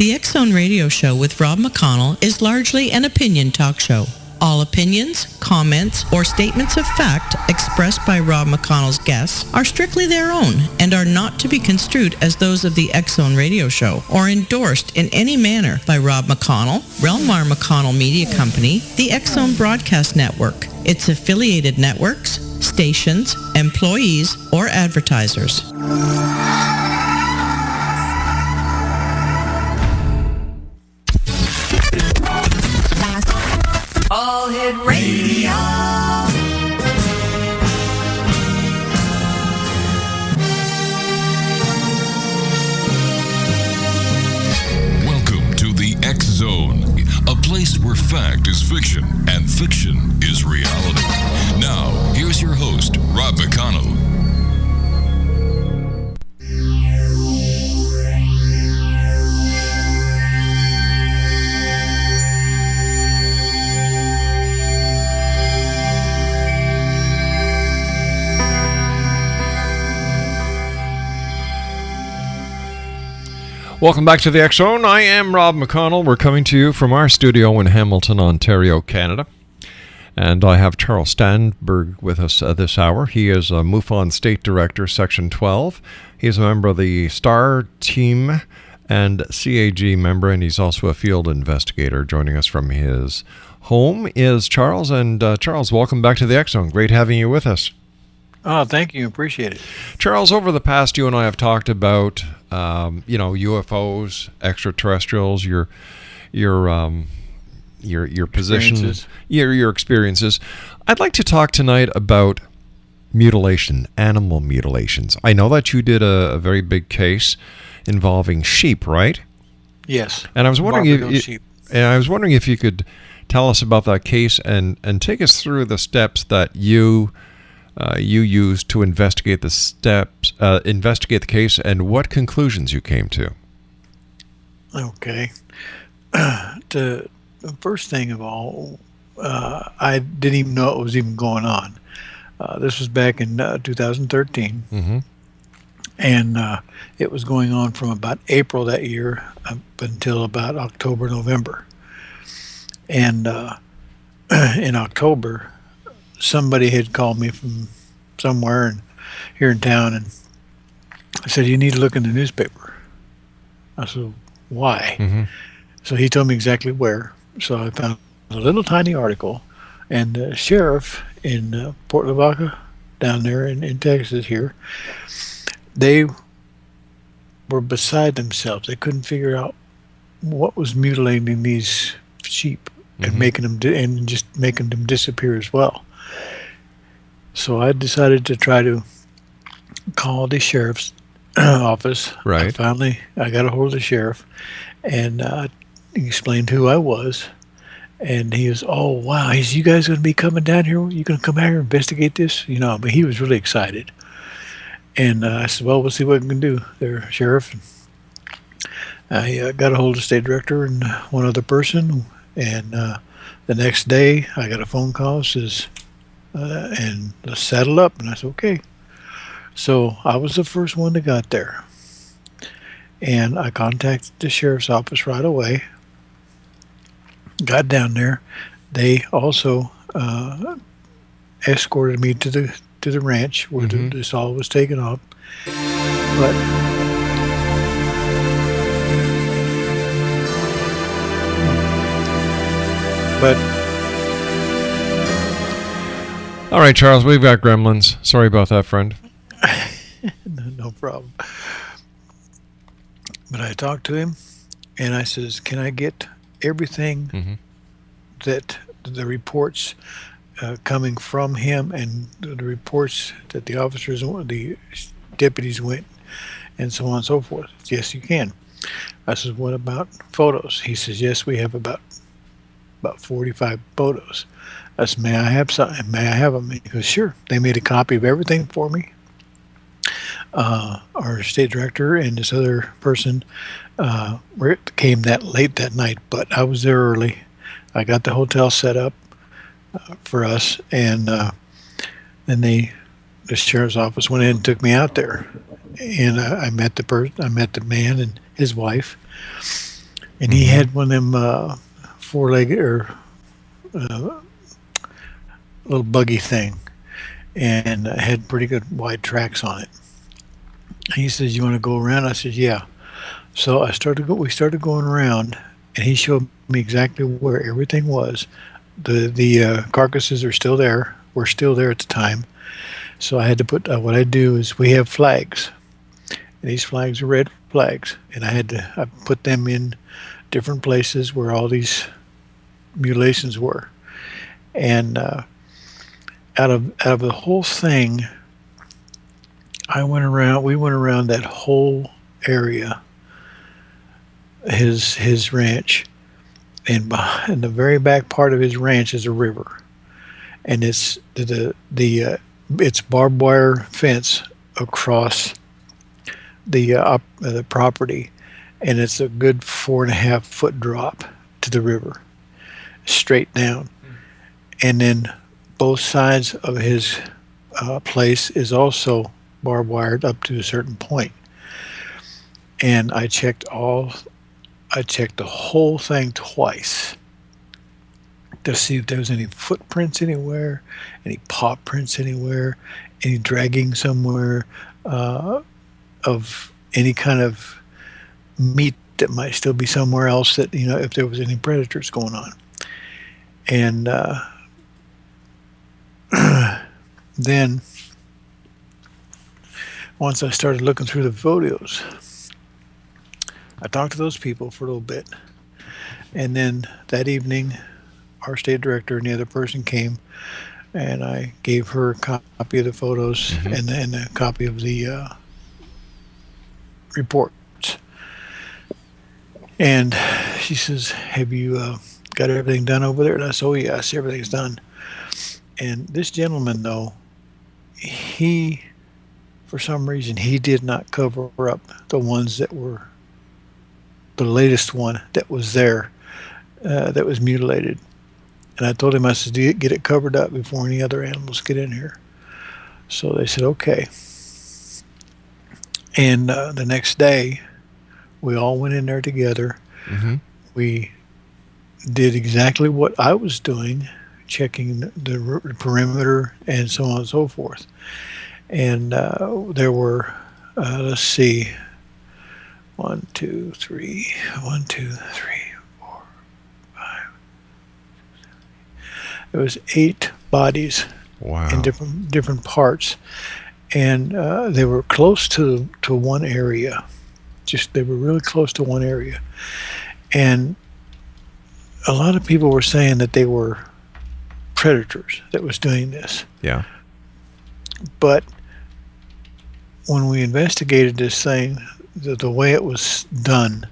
The X-Zone Radio Show with Rob McConnell is largely an opinion talk show. All opinions, comments, or statements of fact expressed by Rob McConnell's guests are strictly their own and are not to be construed as those of the X-Zone Radio Show or endorsed in any manner by Rob McConnell, Relmar McConnell Media Company, the X-Zone Broadcast Network, its affiliated networks, stations, employees, or advertisers. All Hit Radio. Welcome to the X Zone, a place where fact is fiction and fiction is reality. Now, here's your host, Rob McConnell. Welcome back to the X-Zone. I am Rob McConnell. We're coming to you from our studio in Hamilton, Ontario, Canada. And I have Charles Stansburge with us this hour. He is a MUFON State Director, Section 12. He's a member of the STAR team and CAG member, and he's also a field investigator. Joining us from his home is Charles. And Charles, welcome back to the X-Zone. Great having you with us. Oh, thank you. Appreciate it. Charles, over the past, you and I have talked about, UFOs, extraterrestrials, your position, your experiences. I'd like to talk tonight about mutilation, animal mutilations. I know that you did a very big case involving sheep, right? Yes. And I was wondering if you could tell us about that case and take us through the steps that you used to investigate the case, and what conclusions you came to. Okay. The first thing of all, I didn't even know it was even going on. This was back in 2013, mm-hmm. and it was going on from about April that year up until about October, November. And in October, somebody had called me from somewhere and here in town, and I said, "You need to look in the newspaper." I said, "Why?" Mm-hmm. So he told me exactly where. So I found a little tiny article, and the sheriff in Port Lavaca, down there in Texas here, they were beside themselves. They couldn't figure out what was mutilating these sheep and making them and just making them disappear as well. So I decided to try to call the sheriff's office. Right. I got a hold of the sheriff, and he explained who I was. And he was, "Oh, wow, you guys going to be coming down here? You going to come out here and investigate this?" But he was really excited. And I said, "Well, we'll see what we can do there, Sheriff." I got a hold of the state director and one other person. And the next day, I got a phone call. Says, and let's saddle up. And I said, okay. So I was the first one that got there. And I contacted the sheriff's office right away. Got down there. They also escorted me to the ranch where this all was taken off. But all right, Charles, we've got gremlins. Sorry about that, friend. No problem. But I talked to him, and I says, "Can I get everything that the reports coming from him and the reports that the officers, the deputies went, and so on and so forth?" "Yes, you can." I said, "What about photos?" He says, "Yes, we have about 45 photos." I said, "May I have some? May I have them?" He goes, "Sure." They made a copy of everything for me. Our state director and this other person came that late that night, but I was there early. I got the hotel set up for us, and then the sheriff's office went in and took me out there, and I met the man and his wife, and he had one of them four-legged or little buggy thing, and had pretty good wide tracks on it. He says, "You want to go around?" I said, "Yeah." So we started going around, and he showed me exactly where everything was. The carcasses are still there. Were still there at the time. So I had to put what I do is we have flags, and these flags are red flags, and I put them in different places where all these mutilations were, and out of the whole thing, we went around that whole area, his ranch, and in the very back part of his ranch is a river, and it's it's barbed wire fence across the property, and it's a good 4.5 foot drop to the river, straight down, and then both sides of his place is also barbed wired up to a certain point. And I checked the whole thing twice to see if there was any footprints anywhere, any paw prints anywhere, any dragging somewhere of any kind of meat that might still be somewhere else, that, if there was any predators going on. And then once I started looking through the photos, I talked to those people for a little bit, and then that evening our state director and the other person came, and I gave her a copy of the photos and a copy of the reports. And she says, "Have you got everything done over there?" And I said, "Oh yes, everything's done." And this gentleman, though, he, for some reason, he did not cover up the ones that were the latest one that was there, that was mutilated. And I told him, I said, "Get it covered up before any other animals get in here." So they said, okay. And the next day, we all went in there together. We did exactly what I was doing, checking the perimeter and so on and so forth. And there were, let's see, 1, 2, 3, 4, 5. There was 8 bodies. Wow. In different parts, and they were close to one area. They were really close to one area, and a lot of people were saying that they were predators that was doing this. Yeah. But when we investigated this thing, the way it was done,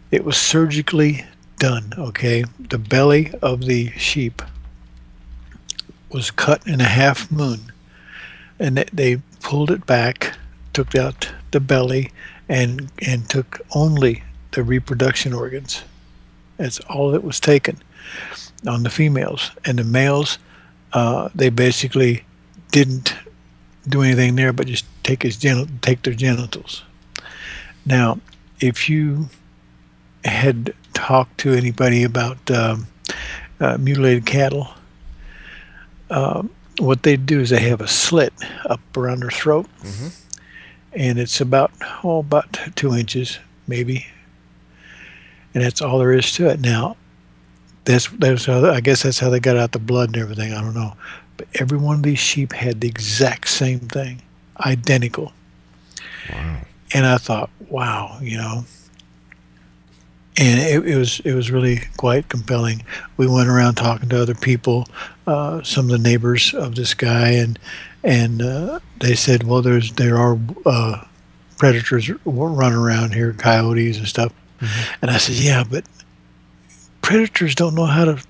it was surgically done. Okay, the belly of the sheep was cut in a half moon, and they pulled it back, took out the belly, and took only the reproduction organs. That's all that was taken on the females. And the males, they basically didn't do anything there but just take their genitals. Now, if you had talked to anybody about mutilated cattle, what they do is they have a slit up around their throat, and it's about 2 inches maybe, and that's all there is to it. Now, that's how, I guess that's how they got out the blood and everything. I don't know, but every one of these sheep had the exact same thing, identical. Wow. And I thought, wow, and it was really quite compelling. We went around talking to other people, some of the neighbors of this guy, and they said, well, there are predators running around here, coyotes and stuff. And I said, yeah, but predators don't know how to.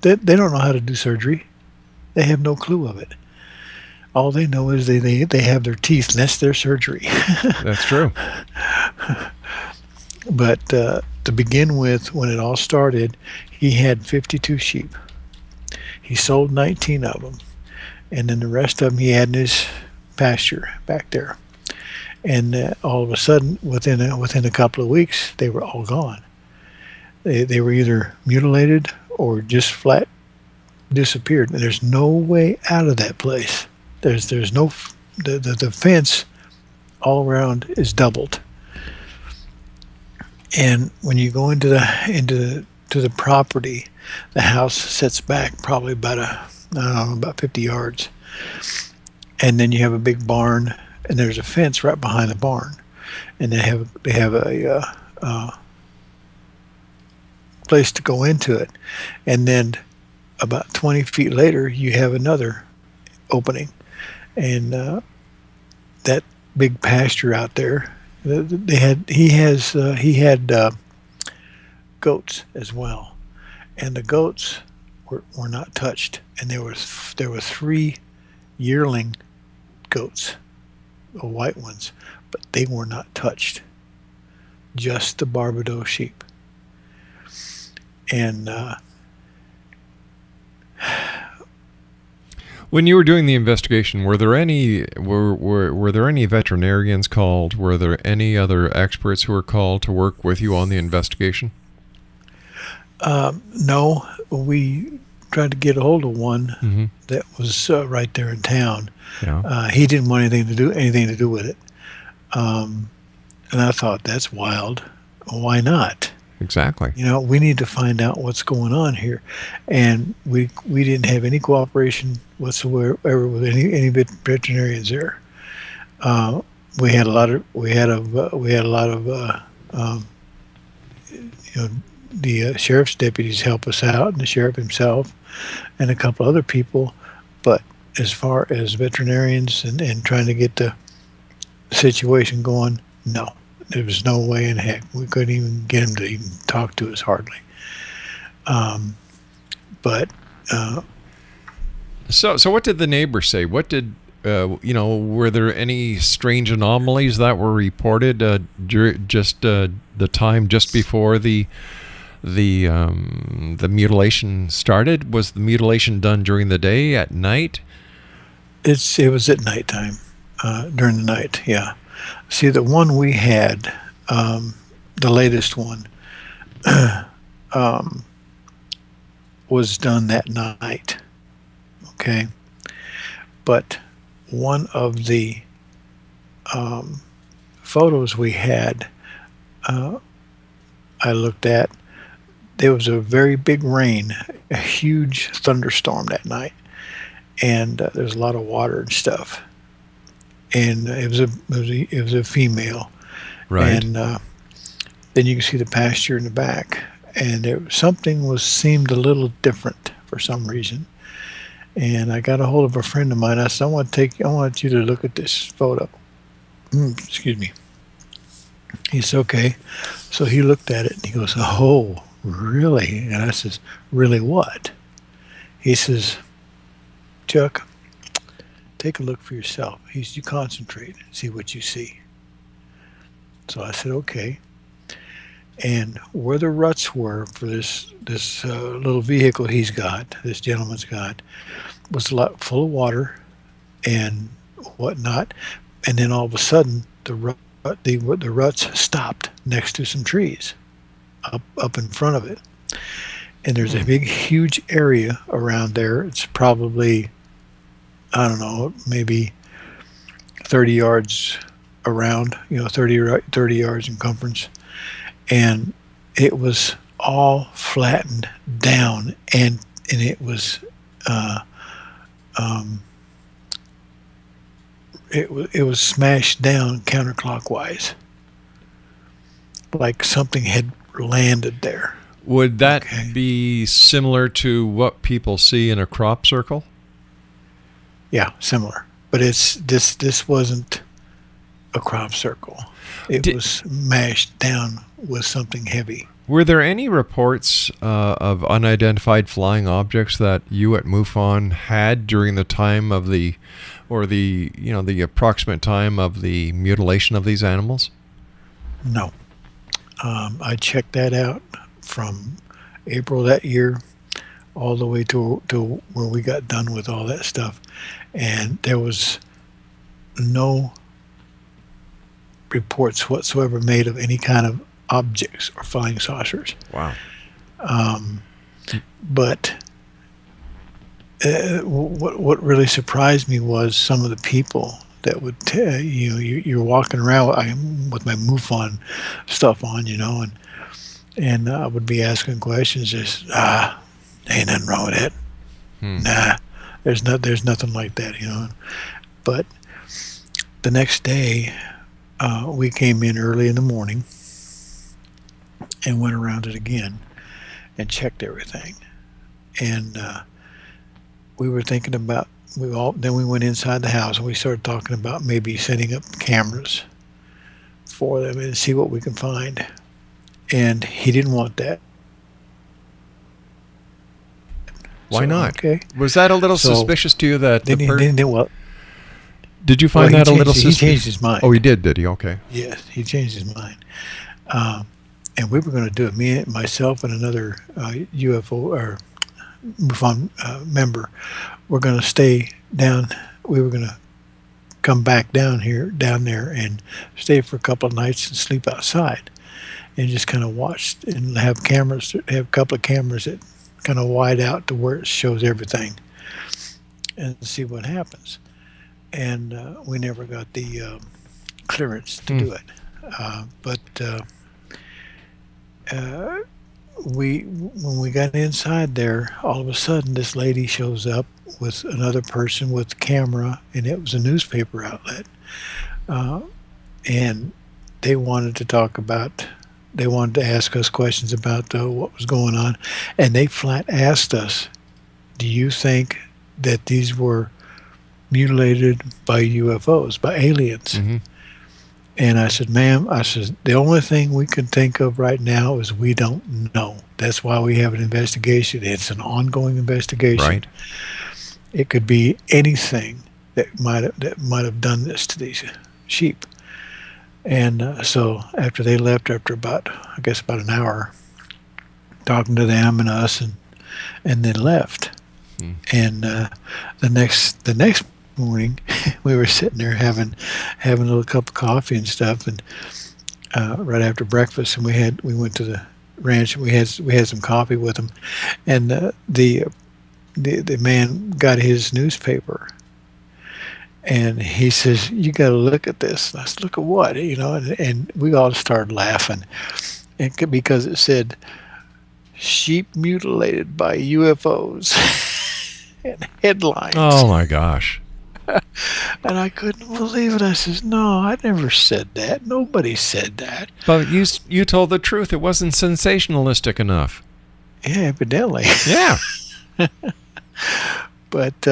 They don't know how to do surgery. They have no clue of it. All they know is they have their teeth, and that's their surgery. That's true. But to begin with, when it all started, he had 52 sheep. He sold 19 of them, and then the rest of them he had in his pasture back there. And all of a sudden, within a couple of weeks, they were all gone. They were either mutilated or just flat disappeared. And there's no way out of that place. There's no the fence all around is doubled. And when you go into the property, the house sets back probably about 50 yards. And then you have a big barn, and there's a fence right behind the barn. And they have a place to go into it. And then about 20 feet later, you have another opening. And that big pasture out there, he had goats as well, and the goats were not touched, and there were 3 yearling goats, white ones, but they were not touched, just the Barbados sheep. And when you were doing the investigation, were there any veterinarians called? Were there any other experts who were called to work with you on the investigation? No, we tried to get a hold of one that was right there in town. Yeah. He didn't want anything to do with it, and I thought, that's wild. Why not? Exactly. We need to find out what's going on here, and we didn't have any cooperation whatsoever with any veterinarians there. We had a lot of the sheriff's deputies help us out, and the sheriff himself, and a couple other people. But as far as veterinarians and trying to get the situation going, no. There was no way in heck. We couldn't even get him to even talk to us hardly. So what did the neighbors say? What did were there any strange anomalies that were reported just the time just before the mutilation started? Was the mutilation done during the day, at night? It was at nighttime, during the night. Yeah. See, the one we had, the latest one, was done that night. Okay, but one of the photos we had, I looked at. There was a very big rain, a huge thunderstorm that night, and there's a lot of water and stuff. And it was a female, right? And then you can see the pasture in the back, and something seemed a little different for some reason. And I got a hold of a friend of mine. I said, I want you to look at this photo. Excuse me. He said, okay. So he looked at it and he goes, oh, really? And I says, really what? He says, Chuck, take a look for yourself. You concentrate and see what you see. So I said, okay. And where the ruts were for this little vehicle this gentleman's got, was a lot full of water and whatnot. And then all of a sudden, the ruts stopped next to some trees up in front of it. And there's a big, huge area around there. It's probably, I don't know, maybe 30 yards around, 30 yards circumference. And it was all flattened down, and it was it was smashed down counterclockwise, like something had landed there. Would that be similar to what people see in a crop circle? Yeah, similar. But this wasn't a crop circle. It was mashed down with something heavy. Were there any reports of unidentified flying objects that you at MUFON had during the time of the approximate time of the mutilation of these animals? No. I checked that out from April that year all the way to where we got done with all that stuff. And there was no reports whatsoever made of any kind of objects or flying saucers. Wow. But what really surprised me was some of the people that would you're walking around with my MUFON stuff on, and I would be asking questions. Just ain't nothing wrong with that. Nah, there's nothing like that, But the next day, we came in early in the morning and went around it again and checked everything. And we were thinking about, then we went inside the house and we started talking about maybe setting up cameras for them and see what we can find. And he didn't want that. Why not? Okay. Was that a little suspicious to you that did you find that a little suspicious? He changed his mind. Oh, he did he? Okay. Yes, he changed his mind. And we were going to do it, myself and another UFO or MUFON member. We're going to stay down. We were going to come back down there and stay for a couple of nights and sleep outside and just kind of watch and have a couple of cameras that kind of wide out to where it shows everything and see what happens. And we never got the clearance to do it. But when we got inside there, all of a sudden this lady shows up with another person with a camera, and it was a newspaper outlet. And they wanted to ask us questions about what was going on. And they flat asked us, do you think that these were mutilated by UFOs, by aliens? Mm-hmm. And I said, ma'am, the only thing we can think of right now is we don't know. That's why we have an investigation. It's an ongoing investigation. Right. It could be anything that might have done this to these sheep. And so after they left, after about an hour, talking to them and us, and then left. And the next morning, we were sitting there having a little cup of coffee and stuff, and right after breakfast, and we went to the ranch, and we had some coffee with them, and the man got his newspaper. And he says, you got to look at this. And I said, look at what? And we all started laughing because it said, sheep mutilated by UFOs and headlines. Oh, my gosh. And I couldn't believe it. I says, no, I never said that. Nobody said that. But you told the truth. It wasn't sensationalistic enough. Yeah, evidently. Yeah. But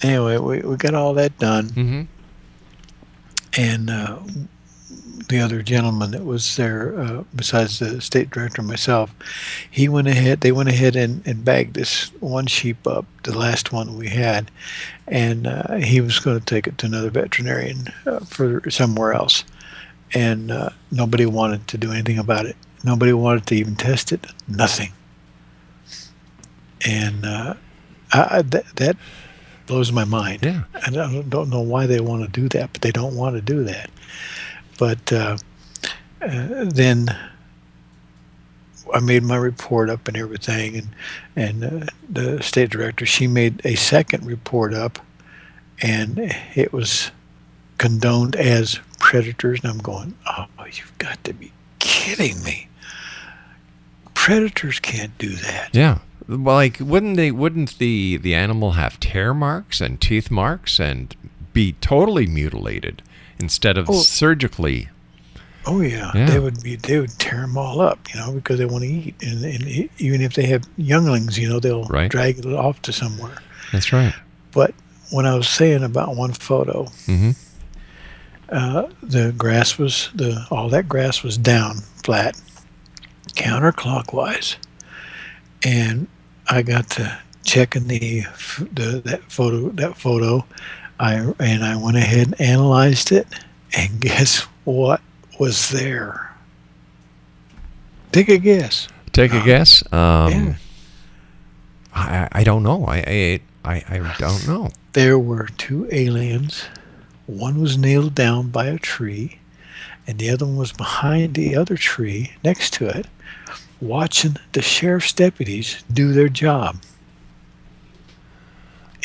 anyway, we got all that done. Mm-hmm. And the other gentleman that was there, besides the state director and myself, they went ahead and bagged this one sheep up, the last one we had, and he was going to take it to another veterinarian for somewhere else. And nobody wanted to do anything about it. Nobody wanted to even test it. Nothing. And that blows my mind. Yeah. I don't know why they want to do that, but they don't want to do that. But then I made my report up and everything, and the state director, she made a second report up, and it was condoned as predators. And I'm going, oh, you've got to be kidding me. Predators can't do that. Yeah. Well, like, wouldn't the animal have tear marks and teeth marks and be totally mutilated instead of surgically? Oh yeah. They would tear them all up, because they want to eat, and even if they have younglings, they'll drag it off to somewhere. That's right. But when I was saying about one photo, mm-hmm. All that grass was down flat, counterclockwise. And I got to checking that photo. I went ahead and analyzed it, and guess what was there? Take a guess. Take a guess. Yeah. I don't know. I don't know. There were two aliens. One was nailed down by a tree, and the other one was behind the other tree next to it, watching the sheriff's deputies do their job.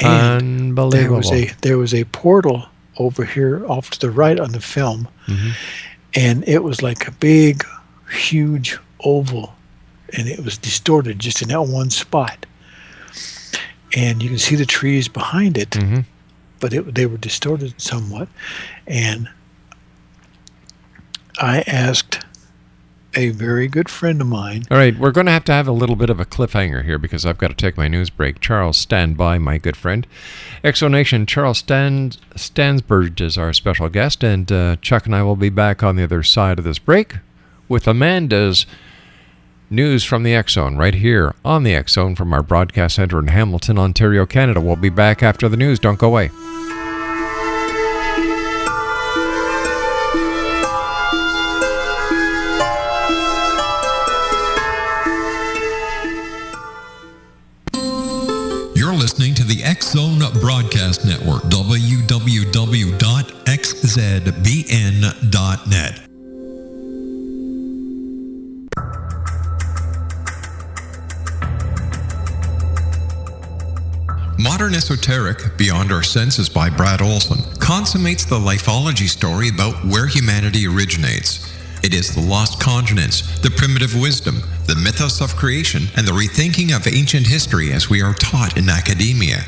And unbelievable. There was a portal over here off to the right on the film, and it was like a big, huge oval, and it was distorted just in that one spot. And you can see the trees behind it, but they were distorted somewhat. And I asked a very good friend of mine. All right, we're going to have a little bit of a cliffhanger here because I've got to take my news break. Charles, stand by, my good friend. Exonation, Charles Stansburge is our special guest, and Chuck and I will be back on the other side of this break with Amanda's news from the X-Zone right here on the X-Zone from our broadcast center in Hamilton, Ontario, Canada. We'll be back after the news. Don't go away. You're listening to the X-Zone Broadcast Network, www.xzbn.net. Modern Esoteric, Beyond Our Senses by Brad Olson, consummates the lifeology story about where humanity originates. It is the lost continents, the primitive wisdom, the mythos of creation, and the rethinking of ancient history as we are taught in academia.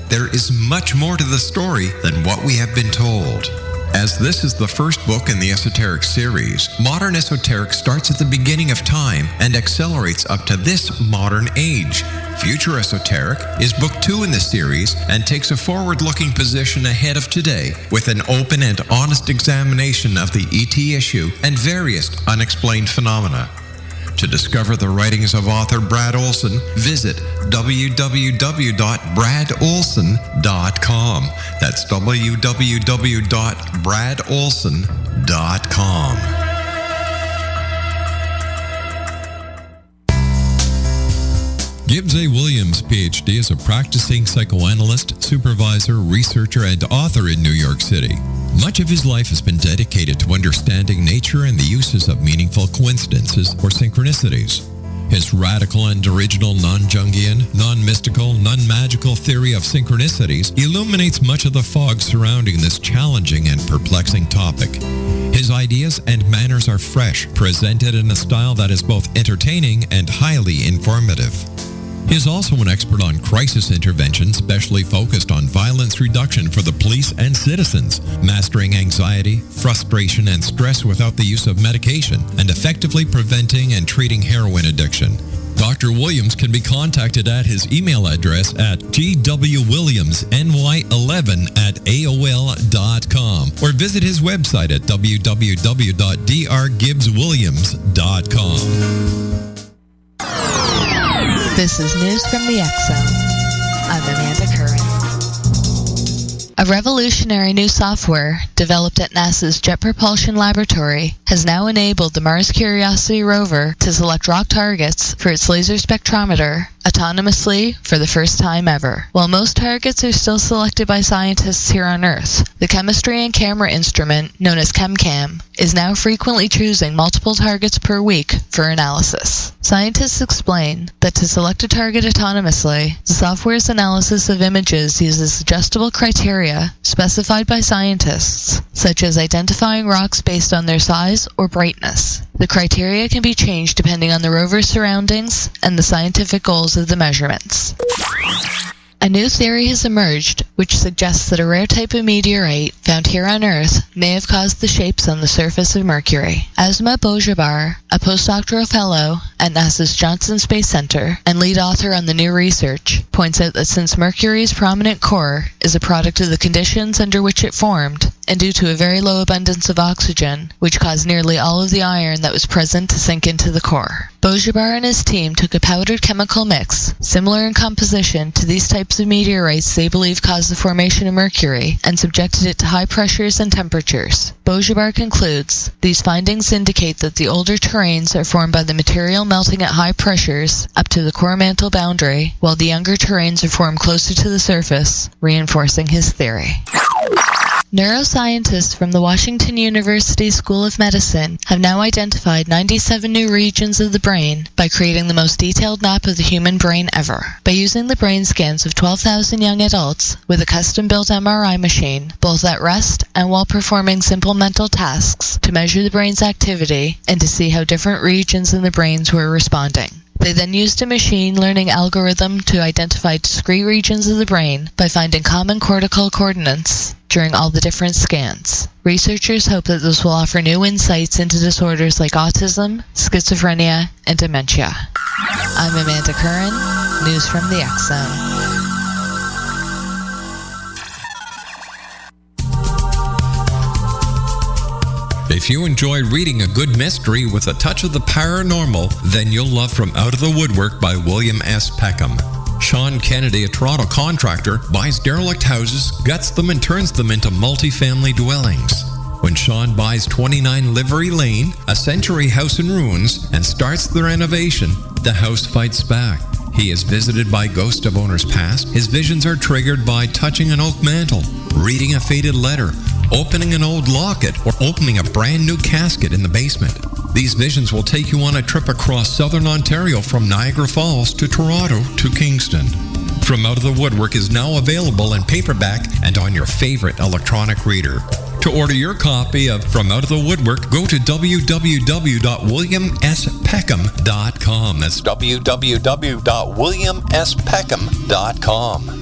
There is much more to the story than what we have been told. As this is the first book in the Esoteric series, Modern Esoteric starts at the beginning of time and accelerates up to this modern age. Future Esoteric is book 2 in the series and takes a forward-looking position ahead of today with an open and honest examination of the ET issue and various unexplained phenomena. To discover the writings of author Brad Olson, visit www.bradolson.com. That's www.bradolson.com. Gibbs A. Williams, Ph.D., is a practicing psychoanalyst, supervisor, researcher, and author in New York City. Much of his life has been dedicated to understanding nature and the uses of meaningful coincidences or synchronicities. His radical and original non-Jungian, non-mystical, non-magical theory of synchronicities illuminates much of the fog surrounding this challenging and perplexing topic. His ideas and manners are fresh, presented in a style that is both entertaining and highly informative. He is also an expert on crisis intervention, specially focused on violence reduction for the police and citizens, mastering anxiety, frustration, and stress without the use of medication, and effectively preventing and treating heroin addiction. Dr. Williams can be contacted at his email address at gwwilliamsny11@aol.com or visit his website at www.drgibbswilliams.com. This is News from the X-Zone. I'm Amanda Curran. A revolutionary new software developed at NASA's Jet Propulsion Laboratory has now enabled the Mars Curiosity rover to select rock targets for its laser spectrometer autonomously for the first time ever. While most targets are still selected by scientists here on Earth, the chemistry and camera instrument, known as ChemCam, is now frequently choosing multiple targets per week for analysis. Scientists explain that to select a target autonomously, the software's analysis of images uses adjustable criteria specified by scientists, such as identifying rocks based on their size or brightness. The criteria can be changed depending on the rover's surroundings and the scientific goals of the measurements. A new theory has emerged which suggests that a rare type of meteorite found here on Earth may have caused the shapes on the surface of Mercury. Asma Bojabar, a postdoctoral fellow at NASA's Johnson Space Center and lead author on the new research, points out that since Mercury's prominent core is a product of the conditions under which it formed, and due to a very low abundance of oxygen, which caused nearly all of the iron that was present to sink into the core. Bojabar and his team took a powdered chemical mix, similar in composition to these types of meteorites they believe caused the formation of Mercury, and subjected it to high pressures and temperatures. Bojabar concludes, these findings indicate that the older terrains are formed by the material melting at high pressures up to the core mantle boundary, while the younger terrains are formed closer to the surface, reinforcing his theory. Neuroscientists from the Washington University School of Medicine have now identified 97 new regions of the brain by creating the most detailed map of the human brain ever. By using the brain scans of 12,000 young adults with a custom-built MRI machine, both at rest and while performing simple mental tasks, to measure the brain's activity and to see how different regions in the brains were responding. They then used a machine learning algorithm to identify discrete regions of the brain by finding common cortical coordinates during all the different scans. Researchers hope that this will offer new insights into disorders like autism, schizophrenia, and dementia. I'm Amanda Curran, News from the X Zone. If you enjoy reading a good mystery with a touch of the paranormal, then you'll love From Out of the Woodwork by William S. Peckham. Sean Kennedy, a Toronto contractor, buys derelict houses, guts them, and turns them into multi-family dwellings. When Sean buys 29 Livery Lane, a century house in ruins, and starts the renovation, the house fights back. He is visited by ghosts of owners past. His visions are triggered by touching an oak mantle, reading a faded letter, opening an old locket, or opening a brand new casket in the basement. These visions will take you on a trip across southern Ontario from Niagara Falls to Toronto to Kingston. From Out of the Woodwork is now available in paperback and on your favorite electronic reader. To order your copy of From Out of the Woodwork, go to www.williamspeckham.com. That's www.williamspeckham.com.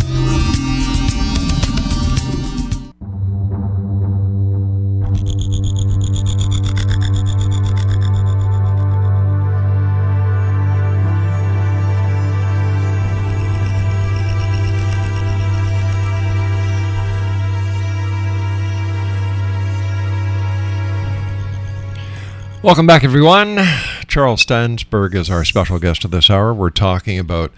Welcome back, everyone. Charles Stansburge is our special guest of this hour. We're talking about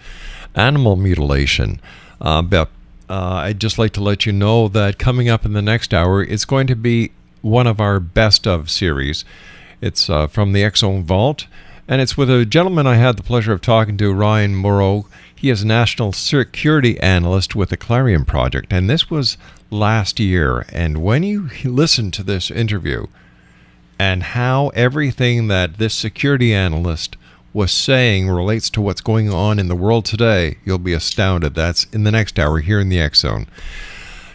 animal mutilation. I'd just like to let you know that coming up in the next hour, it's going to be one of our best of series. It's from the X Zone Vault, and it's with a gentleman I had the pleasure of talking to, Ryan Moreau. He is National Security Analyst with the Clarion Project, and this was last year. And when you listen to this interview, and how everything that this security analyst was saying relates to what's going on in the world today, you'll be astounded. That's in the next hour here in the X Zone.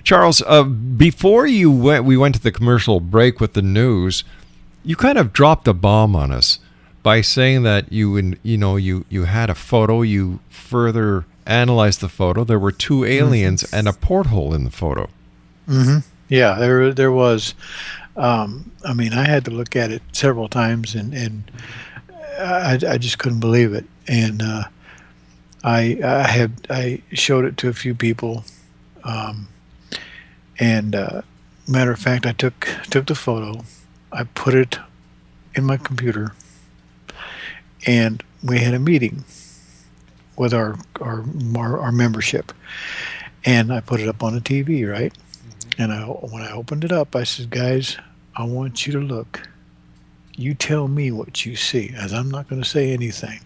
Charles, before we went to the commercial break with the news, you kind of dropped a bomb on us by saying that you had a photo. You further analyzed the photo. There were two aliens and a porthole in the photo. Mm-hmm. Yeah, there was. I mean, I had to look at it several times, and I just couldn't believe it. And I showed it to a few people, and matter of fact, I took the photo, I put it in my computer, and we had a meeting with our membership, and I put it up on the TV, right? And when I opened it up, I said, guys, I want you to look. You tell me what you see, as I'm not going to say anything.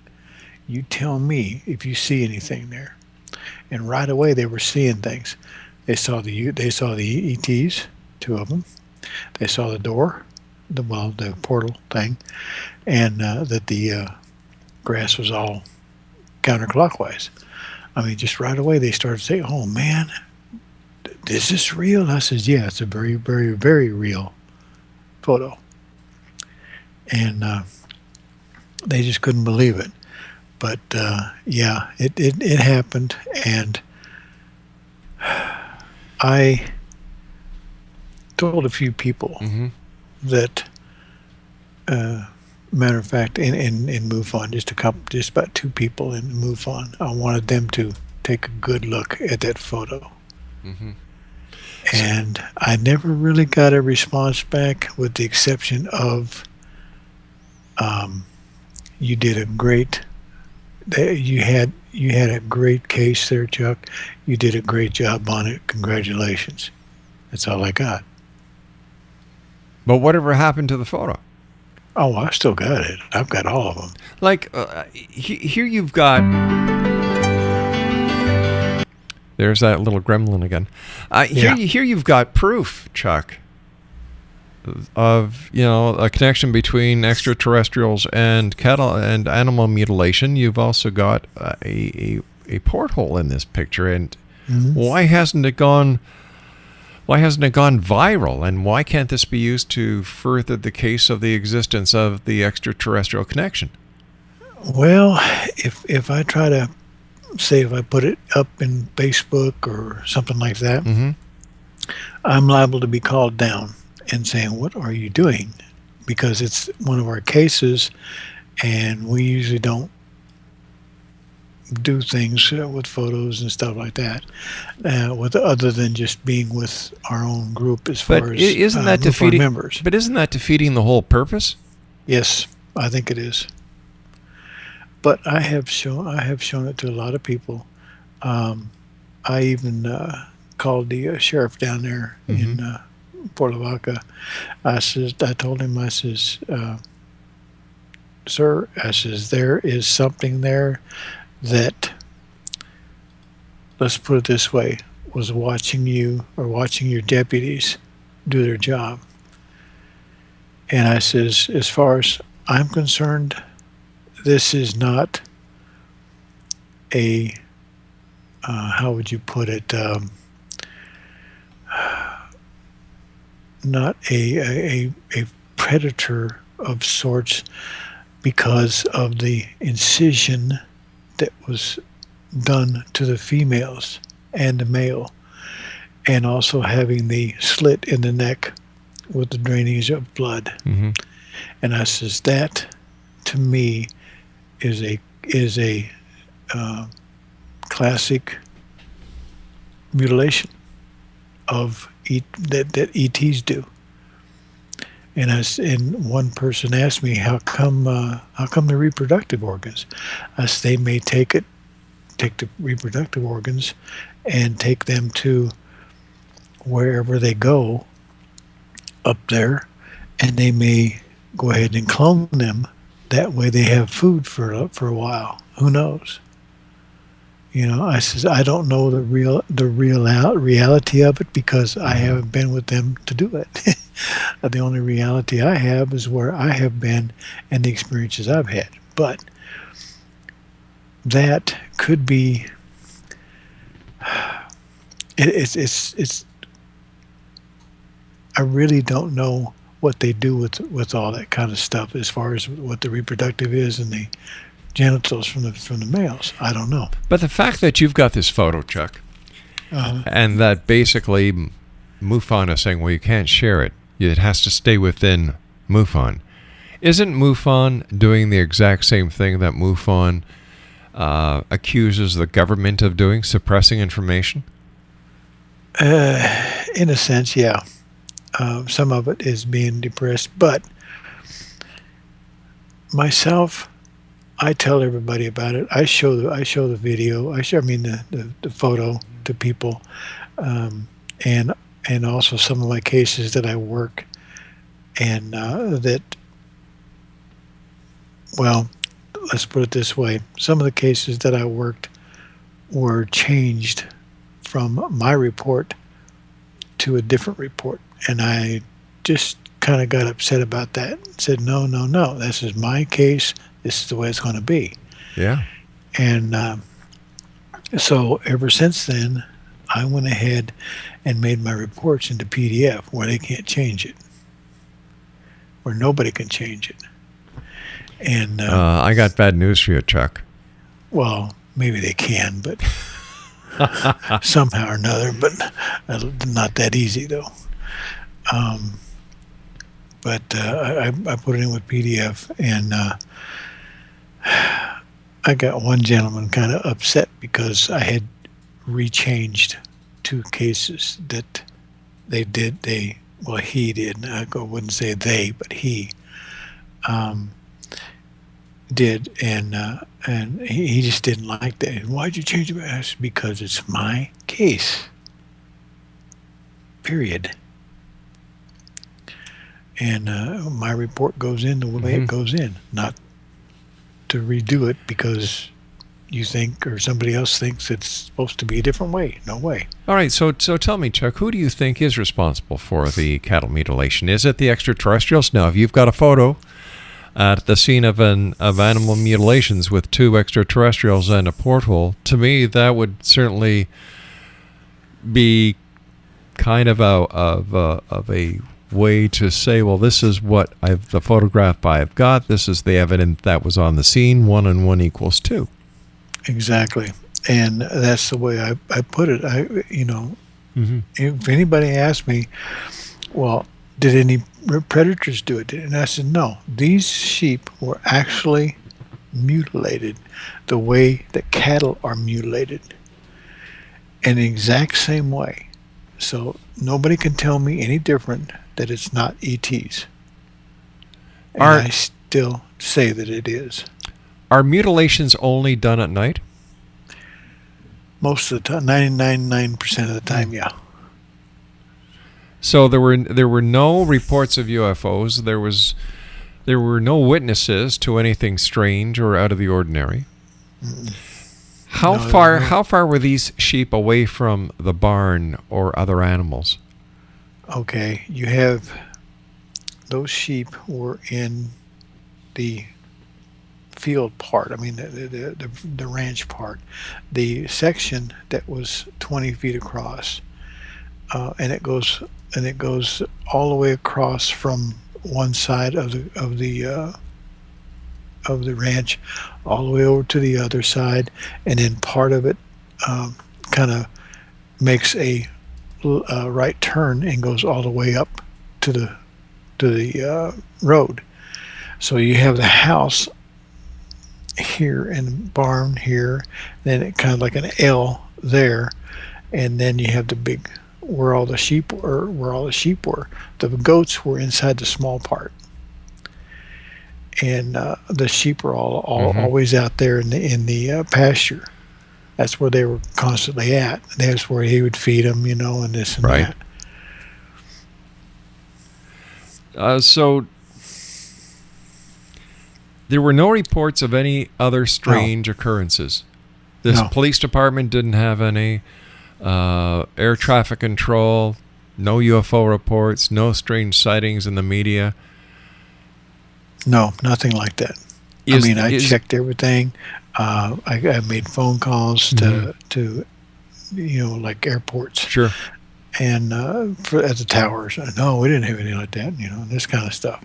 You tell me if you see anything there. And right away, they were seeing things. They saw the ETs, two of them. They saw the door, the portal thing, and that the grass was all counterclockwise. I mean, just right away, they started saying, oh, man, is this real? I said, yeah, it's a very, very, very real photo. And they just couldn't believe it. But yeah, it happened, and I told a few people that, matter of fact, in MUFON, just about two people in MUFON, I wanted them to take a good look at that photo. And I never really got a response back, with the exception of you did a great. You had a great case there, Chuck. You did a great job on it. Congratulations. That's all I got. But whatever happened to the photo? Oh, I still got it. I've got all of them. Like here you've got There's that little gremlin again. Here you've got proof, Chuck, of a connection between extraterrestrials and cattle and animal mutilation. You've also got a porthole in this picture, and why hasn't it gone viral? And why can't this be used to further the case of the existence of the extraterrestrial connection? Well, if I try to say, if I put it up in Facebook or something like that, I'm liable to be called down and saying, what are you doing? Because it's one of our cases, and we usually don't do things with photos and stuff like that, with other than just being with our own group as far as isn't that defeating members. But isn't that defeating the whole purpose? Yes, I think it is. But I have shown it to a lot of people. I even called the sheriff down there in Port Lavaca. I told him, I says, sir, I says, there is something there that, let's put it this way, was watching you or watching your deputies do their job. And I says, as far as I'm concerned, this is not a, how would you put it, not a predator of sorts, because of the incision that was done to the females and the male, and also having the slit in the neck with the drainage of blood. And I says, that to me is a classic mutilation of that ETs do. And one person asked me, how come the reproductive organs? I said, they may take the reproductive organs and take them to wherever they go up there, and they may go ahead and clone them. That way they have food for a while. Who knows? I says, I don't know the reality of it, because I haven't been with them to do it. The only reality I have is where I have been and the experiences I've had. But that could be, it's I really don't know what they do with all that kind of stuff, as far as what the reproductive is and the genitals from the males. I don't know. But the fact that you've got this photo, Chuck, and that basically MUFON is saying, well, you can't share it. It has to stay within MUFON. Isn't MUFON doing the exact same thing that MUFON accuses the government of doing, suppressing information? In a sense, yeah. Some of it is being depressed, but myself, I tell everybody about it. I show the video. The photo to people, and also some of my cases that I work, and well, let's put it this way: some of the cases that I worked were changed from my report to a different report, and I just kind of got upset about that. Said, no, this is my case. This is the way it's going to be. Yeah. And so ever since then, I went ahead and made my reports into PDF, where they can't change it, where nobody can change it. And I got bad news for you, Chuck. Well, maybe they can, but somehow or another, but not that easy, though. But I put it in with PDF, and I got one gentleman kind of upset because I had rechanged 2 cases that he did. I wouldn't say they, but he did, and he just didn't like that. Why'd you change it? I said, because it's my case. Period. And my report goes in the way it goes in, not to redo it because you think or somebody else thinks it's supposed to be a different way. No way. All right, so tell me, Chuck, who do you think is responsible for the cattle mutilation? Is it the extraterrestrials? Now, if you've got a photo at the scene of animal mutilations with 2 extraterrestrials and a porthole, to me that would certainly be kind of a way to say, well, this is what the photograph I've got. This is the evidence that was on the scene. 1 and 1 equals 2. Exactly, and that's the way I put it. If anybody asked me, well, did any predators do it? And I said, no. These sheep were actually mutilated the way that cattle are mutilated, in the exact same way. So nobody can tell me any different that it's not ETs. And I still say that it is. Are mutilations only done at night? Most of the time, 99% of the time, yeah. So there were no reports of UFOs. There were no witnesses to anything strange or out of the ordinary. How far were these sheep away from the barn or other animals? Okay, you have those sheep were in the field part. I mean, the ranch part, the section that was 20 feet across, and it goes all the way across from one side of the ranch, all the way over to the other side, and then part of it kind of makes a right turn and goes all the way up to the road. So you have the house here and the barn here, then it kind of like an L there, and then you have the big where all the sheep were. The goats were inside the small part, and the sheep were all always out there in the pasture. That's where they were constantly at. That's where he would feed them, and this and that. So there were no reports of any other strange occurrences. This police department didn't have any air traffic control, no UFO reports, no strange sightings in the media. No, nothing like that. I checked everything. I made phone calls to like airports. Sure. And at the towers. No, we didn't have anything like that, this kind of stuff.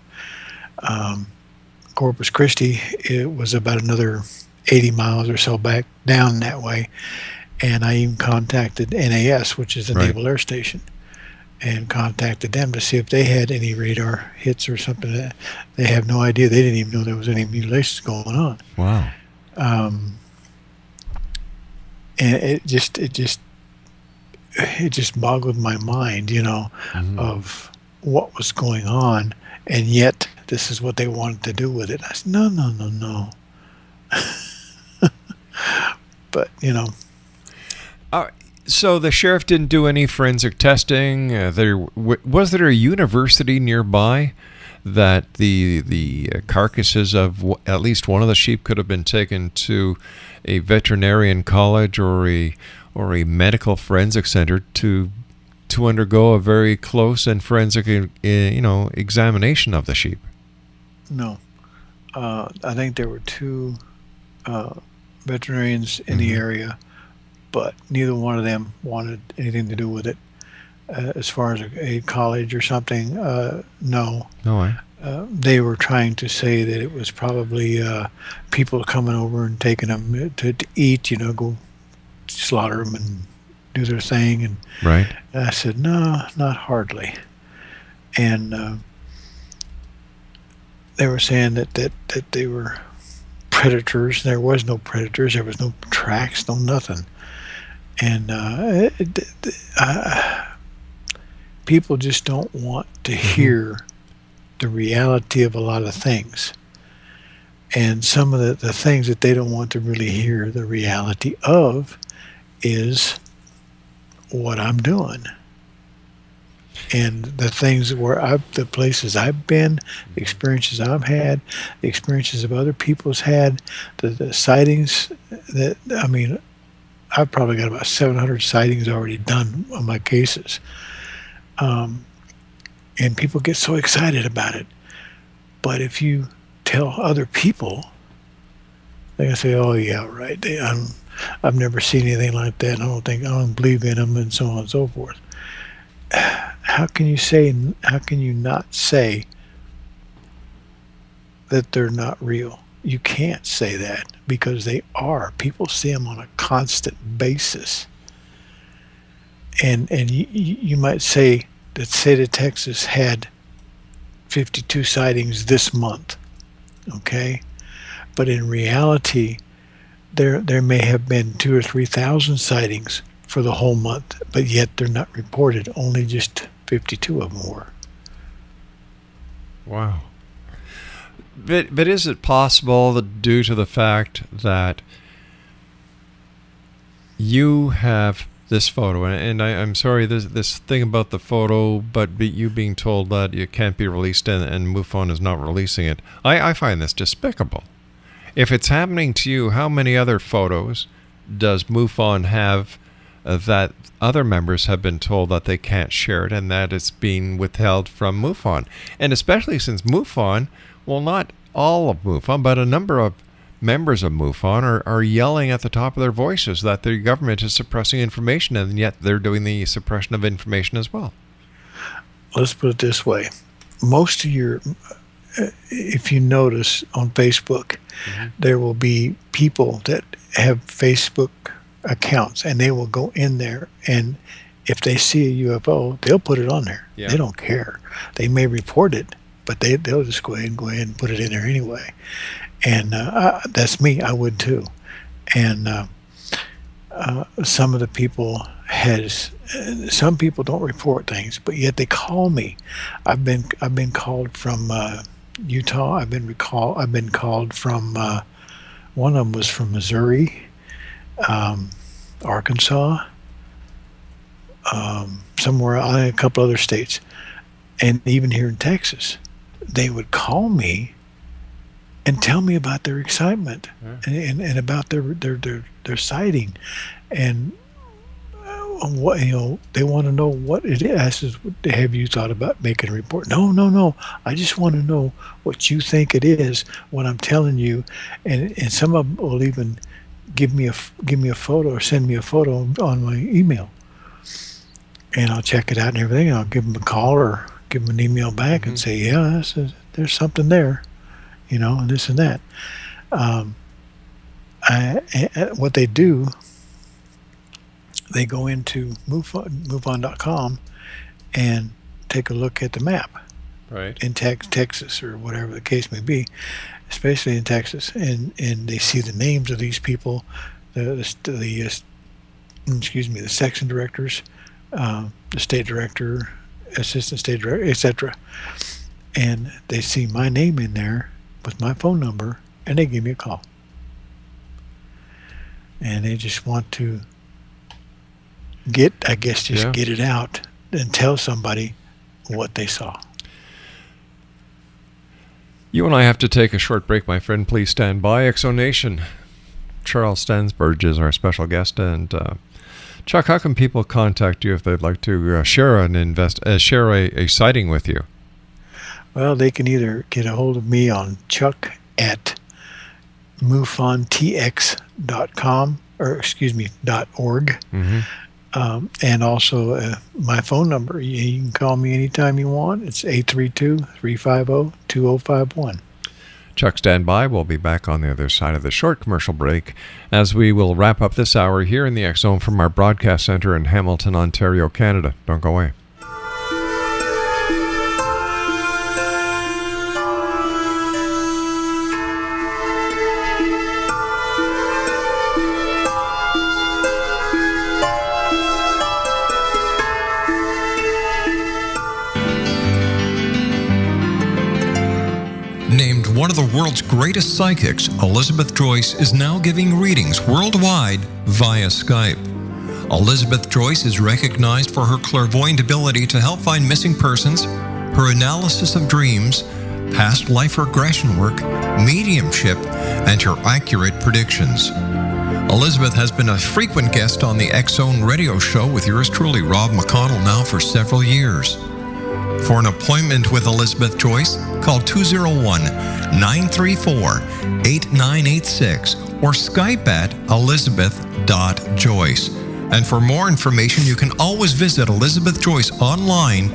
Corpus Christi, it was about another 80 miles or so back down that way. And I even contacted NAS, which is the Naval Air Station, and contacted them to see if they had any radar hits or something. They have no idea. They didn't even know there was any mutilations going on. Wow. And it just boggled my mind, of what was going on, and yet this is what they wanted to do with it. I said, no. But so the sheriff didn't do any forensic testing. Was there a university nearby that the carcasses of at least one of the sheep could have been taken to a veterinarian college or a medical forensic center to undergo a very close and forensic examination of the sheep? No. I think there were 2 veterinarians in the area, but neither one of them wanted anything to do with it. As far as a college or something, no. No way. They were trying to say that it was probably people coming over and taking them to eat, go slaughter them and do their thing. And I said, no, not hardly. And they were saying that they were predators. There was no predators. There was no tracks, no nothing. And people just don't want to hear the reality of a lot of things. And some of the things that they don't want to really hear the reality of is what I'm doing. And the things the places I've been, the experiences I've had, the experiences of other people's had, the sightings I've probably got about 700 sightings already done on my cases. And people get so excited about it. But if you tell other people, they're going to say, oh, yeah, right. I've never seen anything like that. I don't believe in them, and so on and so forth. How can you not say that they're not real? You can't say that, because they are. People see them on a constant basis. And you might say that state of Texas had 52 sightings this month, okay? But in reality, there may have been 2,000 or 3,000 sightings for the whole month, but yet they're not reported. Only just 52 of them were. Wow. But is it possible that, due to the fact that you have this photo, and I'm sorry, this thing about the photo, but you being told that it can't be released and MUFON is not releasing it, I find this despicable. If it's happening to you, how many other photos does MUFON have that other members have been told that they can't share it and that it's being withheld from MUFON? And especially since MUFON, well, not all of MUFON, but a number of members of MUFON are yelling at the top of their voices that the government is suppressing information, and yet they're doing the suppression of information as well. Let's put it this way. Most of your, if you notice on Facebook, there will be people that have Facebook accounts, and they will go in there, and if they see a UFO, they'll put it on there. Yeah. They don't care. They may report it, but they'll just go ahead and put it in there anyway. And that's me. I would too. And some of the people some people don't report things, but yet they call me. I've been called from Utah. I've been called from one of them was from Missouri, Arkansas, somewhere, a couple other states, and even here in Texas. They would call me and tell me about their excitement and about their sighting, and what they want to know what it is. I says, have you thought about making a report? No. I just want to know what you think it is, what I'm telling you, and some of them will even give me a photo or send me a photo on my email, and I'll check it out and everything. And I'll give them a call or give them an email back and say, yeah, there's something there, and this and that. What they do, they go into MUFON.com and take a look at the map, right, in Texas or whatever the case may be, especially in Texas, and they see the names of these people, the section directors, the state director, assistant state director, etc. And they see my name in there with my phone number, and they give me a call. And they just want to get it out and tell somebody what they saw. You and I have to take a short break, my friend. Please stand by. Exonation. Charles Stansburge is our special guest, and Chuck, how can people contact you if they'd like to share a sighting with you? Well, they can either get a hold of me on chuck@mufontx.com .org. And also my phone number. You can call me anytime you want. It's 832-350-2051. Chuck, stand by. We'll be back on the other side of the short commercial break as we will wrap up this hour here in the X Zone from our broadcast center in Hamilton, Ontario, Canada. Don't go away. Named one of the world's greatest psychics, Elizabeth Joyce is now giving readings worldwide via Skype. Elizabeth Joyce is recognized for her clairvoyant ability to help find missing persons, her analysis of dreams, past life regression work, mediumship, and her accurate predictions. Elizabeth has been a frequent guest on the X-Zone radio show with yours truly, Rob McConnell, now for several years. For an appointment with Elizabeth Joyce, call 201-934-8986 or Skype at elizabeth.joyce. And for more information, you can always visit Elizabeth Joyce online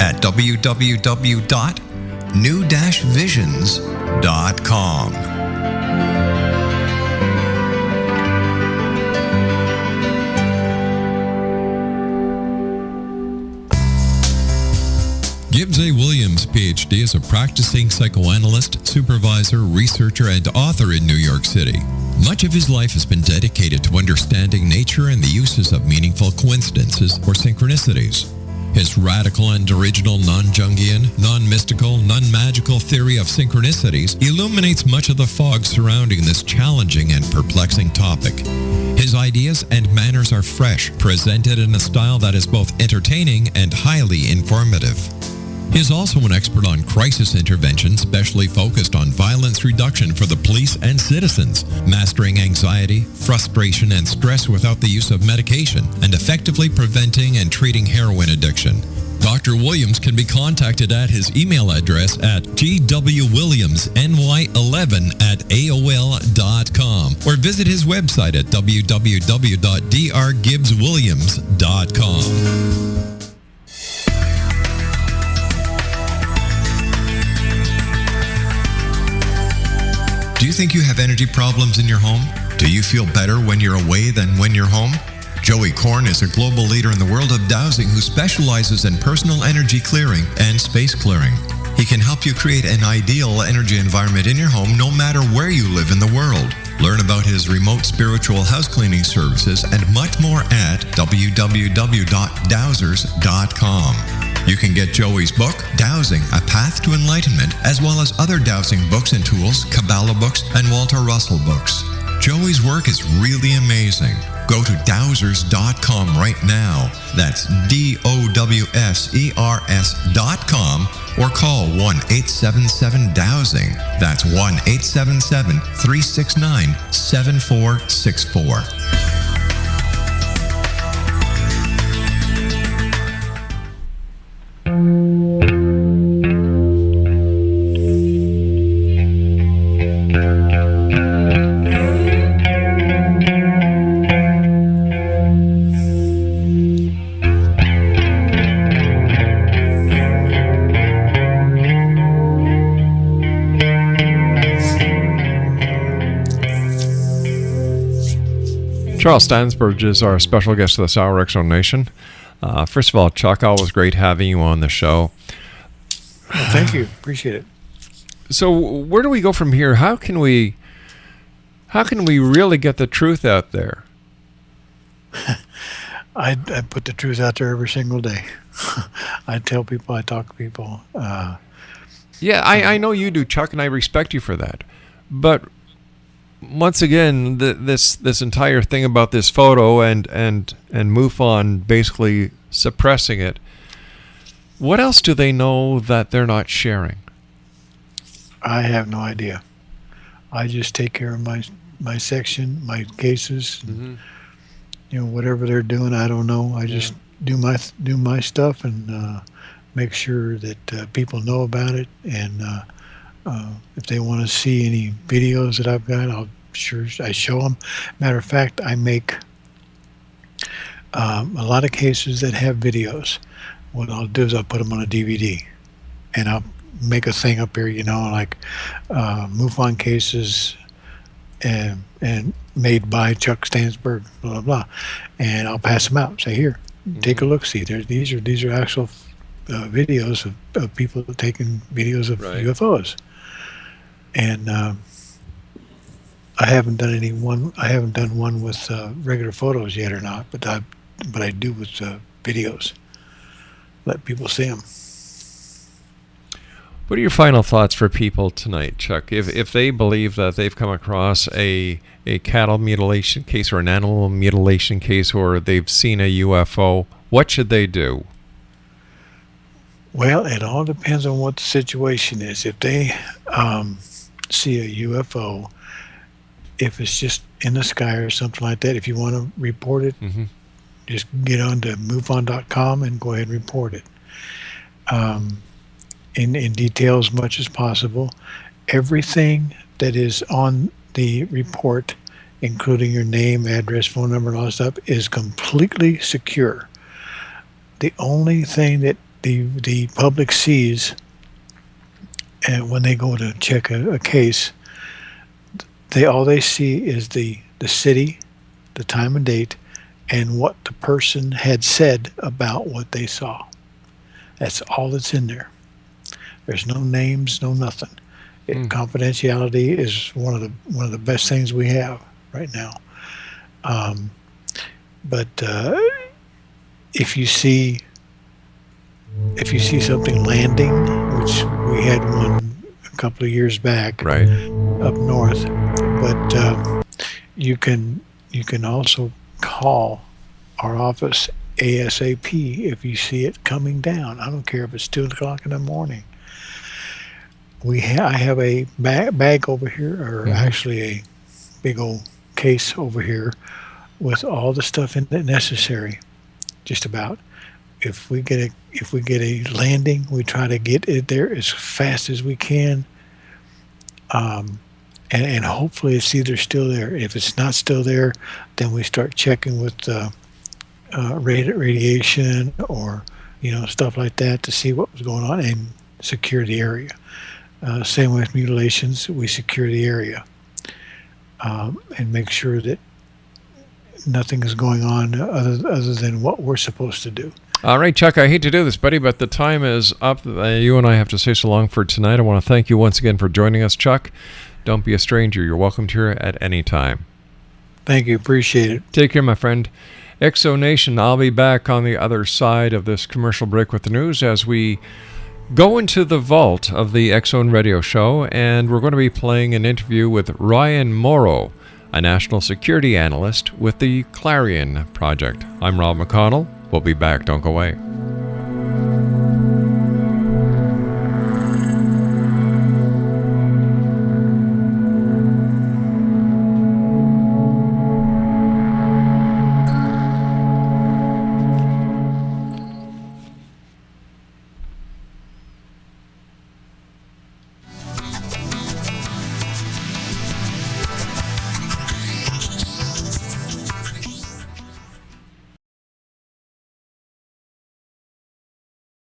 at www.new-visions.com. Gibbs A. Williams, Ph.D., is a practicing psychoanalyst, supervisor, researcher, and author in New York City. Much of his life has been dedicated to understanding nature and the uses of meaningful coincidences or synchronicities. His radical and original non-Jungian, non-mystical, non-magical theory of synchronicities illuminates much of the fog surrounding this challenging and perplexing topic. His ideas and manners are fresh, presented in a style that is both entertaining and highly informative. He is also an expert on crisis intervention, specially focused on violence reduction for the police and citizens, mastering anxiety, frustration, and stress without the use of medication, and effectively preventing and treating heroin addiction. Dr. Williams can be contacted at his email address at gwwilliamsny11@aol.com or visit his website at www.drgibbswilliams.com. Do you think you have energy problems in your home? Do you feel better when you're away than when you're home? Joey Korn is a global leader in the world of dowsing who specializes in personal energy clearing and space clearing. He can help you create an ideal energy environment in your home no matter where you live in the world. Learn about his remote spiritual house cleaning services and much more at www.dowsers.com. You can get Joey's book, Dowsing, A Path to Enlightenment, as well as other dowsing books and tools, Kabbalah books, and Walter Russell books. Joey's work is really amazing. Go to dowsers.com right now. That's DOWSERS.com or call 1-877-DOWSING. That's 1-877-369-7464. Charles Stansburge is our special guest of this hour, X-Zone Nation. First of all, Chuck, always great having you on the show. Well, thank you. Appreciate it. So where do we go from here? How can we really get the truth out there? I put the truth out there every single day. I tell people, I talk to people. Yeah, I know you do, Chuck, and I respect you for that. But once again, this entire thing about this photo and MUFON basically suppressing it, what else do they know that they're not sharing? I have no idea. I just take care of my section, my cases. Mm-hmm. You know, whatever they're doing, I don't know. I just do my stuff and make sure that people know about it. And if they want to see any videos that I've got, I show them. Matter of fact, I make a lot of cases that have videos. What I'll do is I'll put them on a DVD, and I'll make a thing up here, you know, like MUFON cases and made by Chuck Stansburge, blah blah blah, and I'll pass them out. Say, here, take a look. See, these are actual videos of people taking videos of UFOs, and I haven't done one with regular photos yet or not, but I do with videos. Let people see them. What are your final thoughts for people tonight, Chuck? If they believe that they've come across a cattle mutilation case or an animal mutilation case, or they've seen a UFO, what should they do? Well, it all depends on what the situation is. If they see a UFO, if it's just in the sky or something like that, if you want to report it, just get on to MUFON.com and go ahead and report it. In detail as much as possible. Everything that is on the report, including your name, address, phone number, and all that stuff, is completely secure. The only thing that the public sees when they go to check a case, all they see is the city, the time and date, and what the person had said about what they saw. That's all that's in there. There's no names, no nothing. Confidentiality is one of the best things we have right now. But if you see something landing, which we had one a couple of years back, right, up north, but you can also call our office ASAP if you see it coming down. I don't care if it's 2 o'clock in the morning. I have a bag over here, or actually a big old case over here with all the stuff in it necessary, just about. If we get a landing, we try to get it there as fast as we can, and hopefully it's either still there. If it's not still there, then we start checking with radiation or stuff like that to see what was going on and secure the area. Same with mutilations, we secure the area and make sure that nothing is going on other than what we're supposed to do. All right, Chuck, I hate to do this, buddy, but the time is up. You and I have to say so long for tonight. I want to thank you once again for joining us, Chuck. Don't be a stranger. You're welcome here at any time. Thank you. Appreciate it. Take care, my friend. Exo Nation, I'll be back on the other side of this commercial break with the news as we go into the vault of the X-Zone Radio Show, and we're going to be playing an interview with Ryan Morrow, a national security analyst with the Clarion Project. I'm Rob McConnell. We'll be back. Don't go away.